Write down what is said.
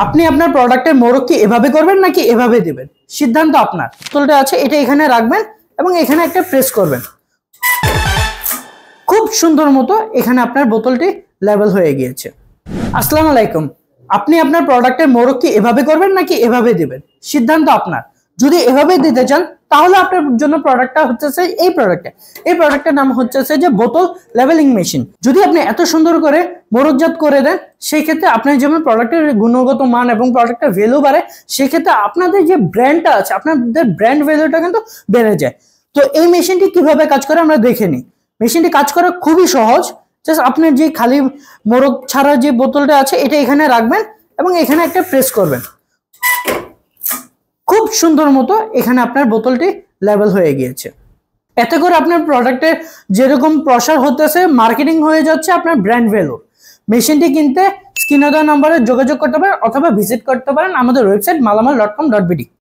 আপনি আপনার প্রোডাক্টের মোড়ক কি এভাবে করবেন নাকি এভাবে দিবেন, সিদ্ধান্ত আপনার। বোতলটা আছে এটা এখানে রাখবেন এবং এখানে একটা প্রেস করবেন, খুব সুন্দর মতো এখানে আপনার বোতলটি লেভেল হয়ে গিয়েছে। আসসালামু আলাইকুম। আপনি আপনার প্রোডাক্টের মোড়ক কি এভাবে করবেন নাকি এভাবে দিবেন, সিদ্ধান্ত আপনার। যদি এভাবে দিতে চান তাহলে আপনার জন্য প্রোডাক্টটা হচ্ছে এই প্রোডাক্টের নাম হচ্ছে যে বোতল লেভেলিং মেশিন। যদি আপনি এত সুন্দর করে মোড়কজাত করে দেন সেই ক্ষেত্রে আপনার যেমন প্রোডাক্টের গুণগত মান এবং প্রোডাক্টের ভ্যালু বাড়ে, সেই ক্ষেত্রে আপনাদের যে ব্র্যান্ডটা আছে আপনাদের ব্র্যান্ড ভ্যালুটা কিন্তু বেড়ে যায়। তো এই মেশিনটি কিভাবে কাজ করে আমরা দেখে নিই। মেশিনটি কাজ করা খুবই সহজ। জাস্ট আপনার যে খালি মোড়ক ছাড়া যে বোতলটা আছে এটা এখানে রাখবেন এবং এখানে একটা প্রেস করবেন, খুব সুন্দর মতো এখানে আপনার বোতলটি লেভেল হয়ে গিয়েছে। এতে করে আপনার প্রোডাক্টের যেরকম প্রসার হতেছে, মার্কেটিং হয়ে যাচ্ছে আপনার ব্র্যান্ড ভ্যালু। মেশিনটি কিনতে স্ক্রিনে দেওয়া নম্বরে যোগাযোগ করতে পারেন অথবা ভিজিট করতে পারেন আমাদের ওয়েবসাইট মালামাল.com.bd।